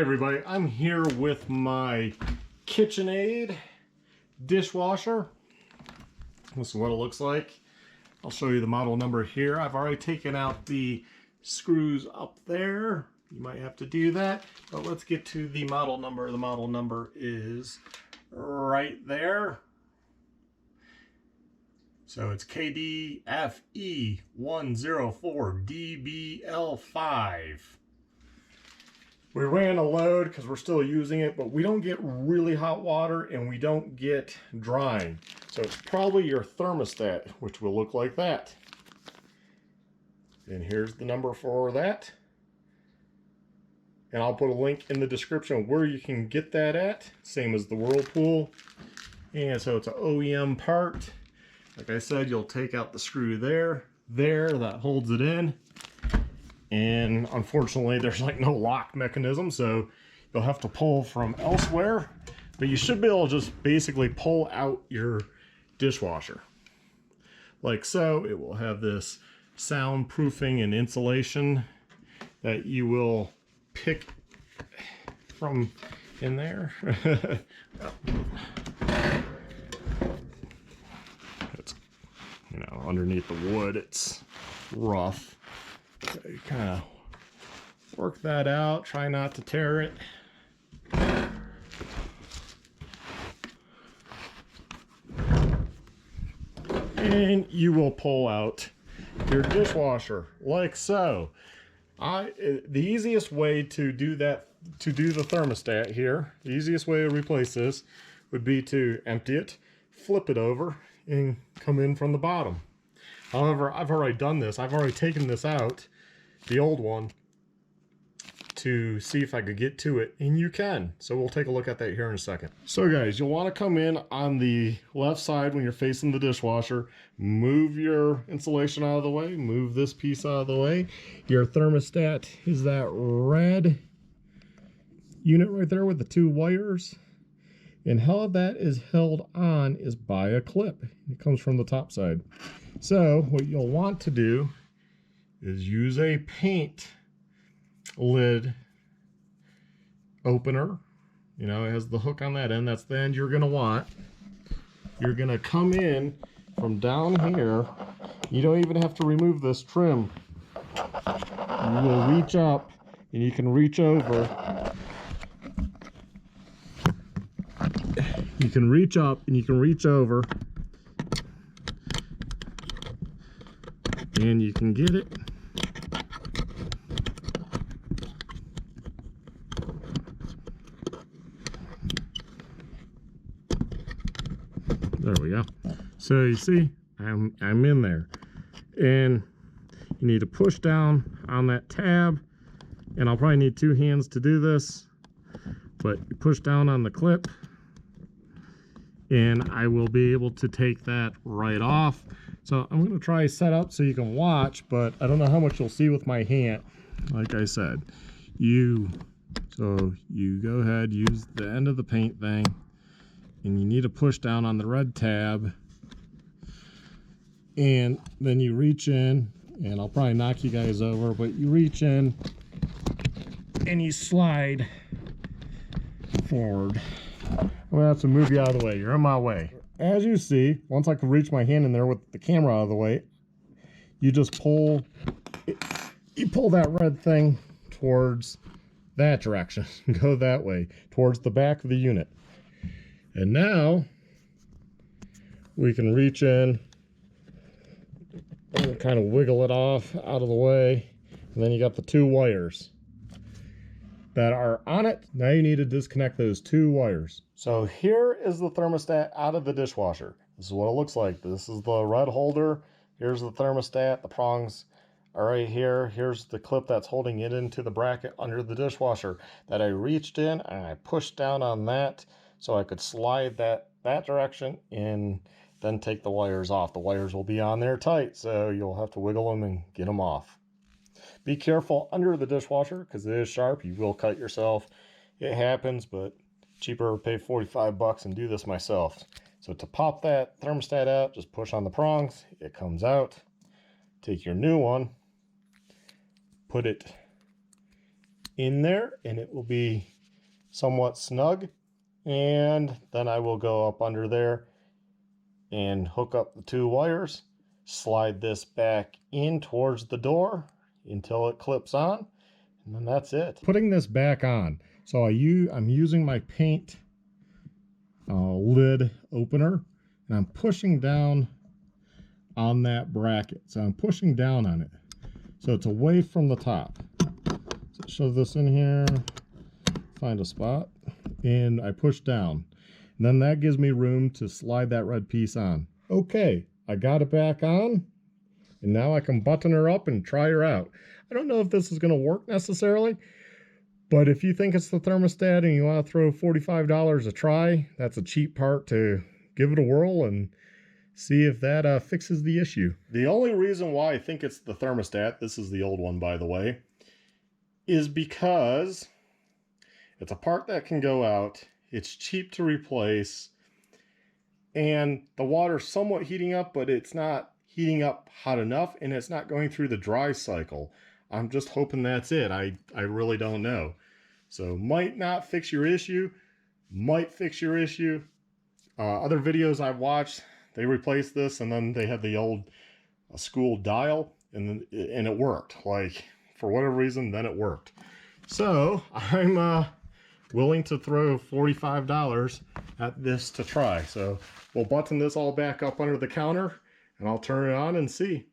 Everybody, I'm here with my KitchenAid dishwasher. This is what it looks like. I'll show you the model number here. I've already taken out the screws up there. You might have to do that, but let's get to the model number. The model number is right there. So it's KDFE104DBL5. We ran a load because we're still using it, but we don't get really hot water and we don't get drying. So it's probably your thermostat, which will look like that. And here's the number for that. And I'll put a link in the description where you can get that at. Same as the Whirlpool. And so it's an OEM part. Like I said, you'll take out the screw there, that holds it in. And unfortunately, there's like no lock mechanism, so you'll have to pull from elsewhere. But you should be able to just basically pull out your dishwasher. Like so. It will have this soundproofing and insulation that you will pick from in there. It's, you know, underneath the wood, it's rough. So you kind of work that out, try not to tear it. And you will pull out your dishwasher like so. The easiest way to do that, to do the thermostat here, the easiest way to replace this would be to empty it, flip it over, and come in from the bottom. However, I've already done this. I've already taken this out, the old one, to see if I could get to it, and you can. So we'll take a look at that here in a second. So guys, you'll want to come in on the left side when you're facing the dishwasher, move your insulation out of the way, move this piece out of the way. Your thermostat is that red unit right there with the two wires. And how that is held on is by a clip. It comes from the top side. So what you'll want to do is use a paint lid opener. You know, it has the hook on that end. That's the end you're going to want. You're going to come in from down here. You don't even have to remove this trim. You will reach up and you can reach over. You can reach up and you can reach over and you can get it. There we go. So you see, I'm in there, and you need to push down on that tab, and I'll probably need two hands to do this, but you push down on the clip and I will be able to take that right off. So I'm going to try set up so you can watch, but I don't know how much you'll see with my hand. Like I said, so you go ahead, use the end of the paint thing, and you need to push down on the red tab, and then you reach in, and I'll probably knock you guys over, but you reach in and you slide forward. I'm gonna have to move you out of the way. You're in my way. As you see, once I can reach my hand in there with the camera out of the way, you just pull that red thing towards that direction. Go that way, towards the back of the unit. And now we can reach in and kind of wiggle it off out of the way. And then you got the two wires that are on it. Now you need to disconnect those two wires. So here is the thermostat out of the dishwasher. This is what it looks like. This is the red holder. Here's the thermostat. The prongs are right here. Here's the clip that's holding it into the bracket under the dishwasher that I reached in and I pushed down on that so I could slide that direction and then take the wires off. The wires will be on there tight, so you'll have to wiggle them and get them off. Be careful under the dishwasher because it is sharp. You will cut yourself. It happens, but cheaper to pay 45 bucks and do this myself. So to pop that thermostat out, just push on the prongs. It comes out. Take your new one, put it in there and it will be somewhat snug. And then I will go up under there and hook up the 2 wires, slide this back in towards the door until it clips on, and then that's it. Putting this back on, so I'm using my paint lid opener, and I'm pushing down on that bracket. So I'm pushing down on it so it's away from the top. So shove this in here, find a spot, and I push down. And then that gives me room to slide that red piece on. Okay, I got it back on, and now I can button her up and try her out. I don't know if this is going to work necessarily, but if you think it's the thermostat and you want to throw $45 a try, that's a cheap part to give it a whirl and see if that fixes the issue. The only reason why I think it's the thermostat, this is the old one by the way, is because it's a part that can go out, it's cheap to replace, and the water's somewhat heating up, but it's not heating up hot enough, and it's not going through the dry cycle. I'm just hoping that's it. I really don't know. So might not fix your issue, might fix your issue. Other videos I've watched, they replaced this and then they had the old school dial and it worked. Like for whatever reason, then it worked. So I'm willing to throw $45 at this to try. So we'll button this all back up under the counter and I'll turn it on and see.